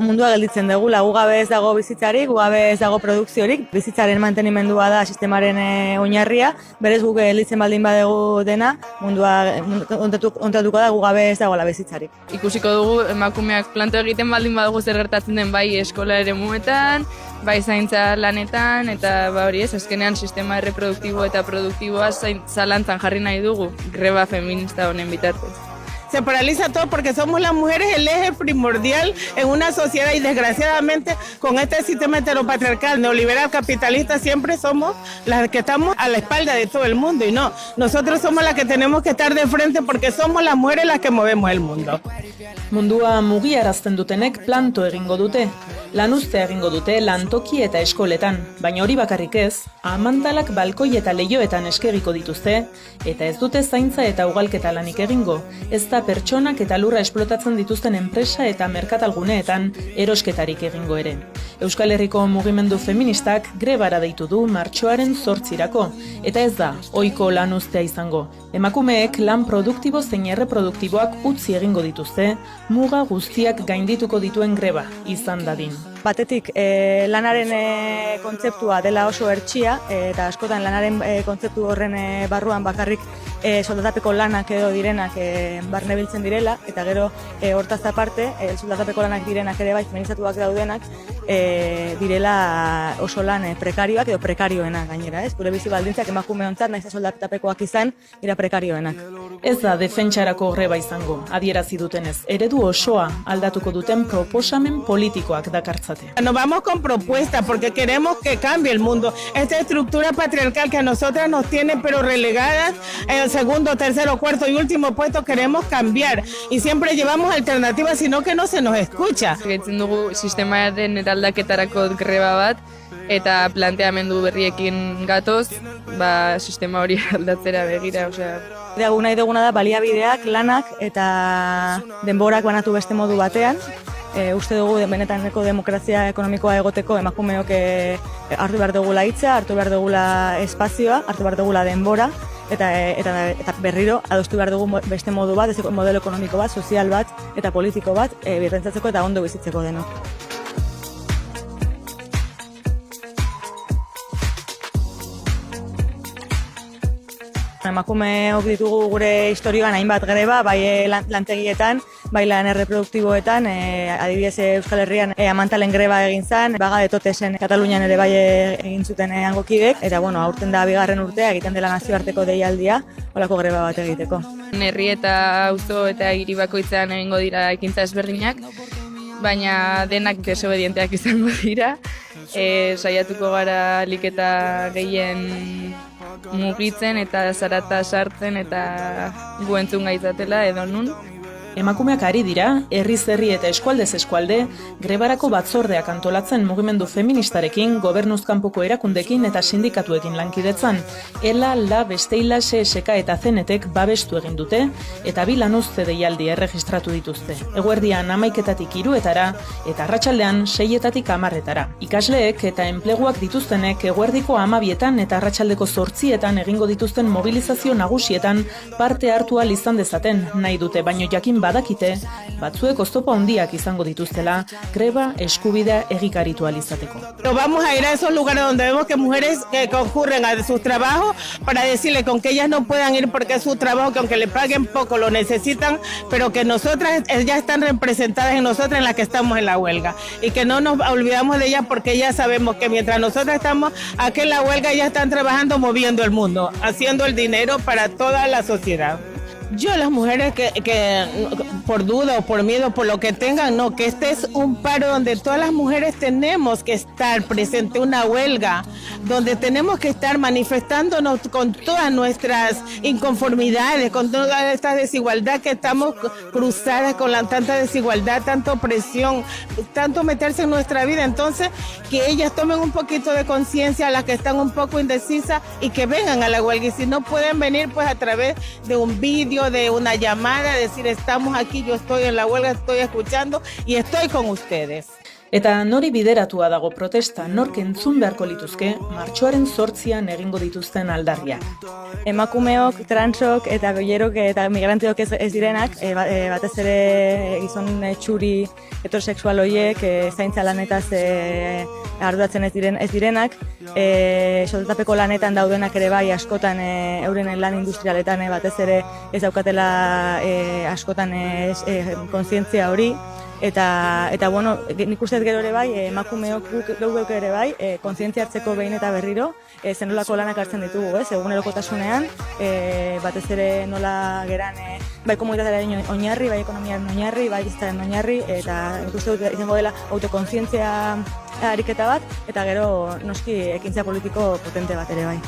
mundua gelditzen dugula, gu gabe ez dago bizitzarik, gu gabe ez dago produkziorik, bizitzaren mantenimendua da sistemaren oinarria, berez guk gelditzen baldin badegu dena, mundua ontatuko da gu gabe ez dagoela bizitzarik. Ikusiko dugu emakumeak planto egiten baldin badugu zer gertatzen den bai eskola eremuetan, bai zaintza lanetan, eta hori ez, azkenean sistema erreproduktibo eta produktiboa zalantzan jarri nahi dugu greba feminista honen bitartez. Se paraliza todo porque somos las mujeres el eje primordial en una sociedad y desgraciadamente con este sistema heteropatriarcal, neoliberal, capitalista, siempre somos las que estamos a la espalda de todo el mundo y no, nosotros somos las que tenemos que estar de frente porque somos las mujeres las que movemos el mundo. Mundua mugiarazten dutenek planto egingo dute. Lanuztea egingo dute lantoki eta eskoletan, baina hori bakarrik ez, amantalak balkoi eta leihoetan eskegiko dituzte, eta ez dute zaintza eta ugalketa lanik egingo, ez da pertsonak eta lurra esplotatzen dituzten enpresa eta merkatalguneetan erosketarik egingo ere. Euskal Herriko mugimendu feministak grebara deitu du martxoaren 8irako, eta ez da ohiko lanuztea izango. Emakumeek lan produktibo zein erreproduktiboak utzi egingo dituzte, muga guztiak gaindituko dituen greba izan dadin. Batetik, lanaren kontzeptua dela oso hertsia, eta askotan lanaren kontzeptu horren barruan bakarrik soldatapeko lanak edo direnak barne biltzen direla, eta gero hortaz aparte, soldatapeko lanak direnak ere bai feminizatuak daudenak, direla oso lan prekarioak edo prekarioenak gainera, ez? Gure bizi baldintzak emakumeontzat naiz soldatapekoak izan, dira prekarioenak. Ez da defentsarako greba izango, adierazi dutenez, eredu osoa aldatuko duten proposamen politikoak dakartzate. Nos vamos con propuestas porque queremos que cambie el mundo. Esta estructura patriarcal que a nosotras nos tiene pero relegadas en el segundo, tercero, cuarto y último puesto queremos cambiar y siempre llevamos alternativas sino que no se nos escucha. Gaitzen dugu sistemaren eraldaketarako greba bat eta planteamendu berriekin gatoz, sistema hori aldatzera begira, Nahi duguna da baliabideak, lanak eta denborak banatu beste modu batean. Uste dugu benetaneko demokrazia ekonomikoa egoteko emakumeok hartu behar dugula hitza, hartu behar dugula espazioa, hartu behar dugula denbora, eta berriro adostu behar dugu beste modu bat, modelo ekonomiko bat, sozial bat eta politiko bat birrentzatzeko eta ondo bizitzeko denok. Emakumeok ditugu gure historioan hainbat greba, bai lantegietan, bai lan erreproduktiboetan, adibidez Euskal Herrian amantalen greba egin zen, baga de totesen Katalunian ere bai egin zuten hango kidek, eta aurten da 2. urtea egiten dela nazioarteko deialdia, holako greba bat egiteko. Herri eta auzo eta hiri bakoitzean egingo dira ekintza ezberdinak, baina denak desobedienteak izango dira, saiatuko gara ahalik eta gehien mugitzen eta zarata sartzen eta gu entzun gaitzatela edo nun. Emakumeak ari dira, herriz herri eta eskualdez eskualde, grebarako batzordeak antolatzen mugimendu feministarekin, gobernuz kanpoko erakundekin eta sindikatuekin lankidetzan. ELA, LAB, STEILA, SESK eta ZENETek babestu egin dute, eta 2 lanuzte deialdi erregistratu dituzte. Eguerdian 11etatik 3etara, eta arratsaldean 6etatik 10etara. Ikasleek eta enpleguak dituztenek eguerdiko 12etan eta arratsaldeko 8etan egingo dituzten mobilizazio nagusietan parte hartu ahal izan dezaten nahi dute, baino jakin badakite, batzuek oztopo handiak izango dituztela, greba eskubidea egikaritu ahal izateko. Vamos a ir a esos lugares donde vemos que mujeres que concurren a sus trabajos para decirle con que ellas no puedan ir porque es su trabajo, que aunque le paguen poco lo necesitan, pero que nosotras ya están representadas en nosotras en las que estamos en la huelga y que no nos olvidamos de ellas porque ya sabemos que mientras nosotras estamos aquí en la huelga ellas están trabajando moviendo el mundo, haciendo el dinero para toda la sociedad. Yo, las mujeres que por duda o por miedo, por lo que tengan, no, que este es un paro donde todas las mujeres tenemos que estar presente, una huelga, donde tenemos que estar manifestándonos con todas nuestras inconformidades, con toda esta desigualdad que estamos cruzadas con tanta desigualdad, tanta opresión, tanto meterse en nuestra vida. Entonces, que ellas tomen un poquito de conciencia, las que están un poco indecisas, y que vengan a la huelga. Y si no pueden venir, pues a través de un vídeo, de una llamada, decir estamos aquí, yo estoy en la huelga, estoy escuchando y estoy con ustedes. Eta nori bideratua dago protesta, nork entzun beharko lituzke martxoaren 8an egingo dituzten aldarriak. Emakumeok, transok eta goierok eta migranteok ez direnak, batez ere gizon txuri heterosexual horiek zaintza lanetaz arduratzen ez direnak, soldatapeko lanetan daudenak ere bai askotan euren lan industrialetan batez ere ez daukatela askotan kontzientzia hori. Eta bueno, nik uste gero ere bai, emakumeok guk ere bai, kontzientzia hartzeko behin eta berriro, zenolako lanak hartzen ditugu, egunerokotasunean, batez ere nola geran, bai komunitatearen oinarri, bai ekonomiaren oinarri, bai iztaren oinarri, eta nik uste dut izango dela autokontzientzia ariketa bat, eta gero noski ekintza politiko potente bat ere bai.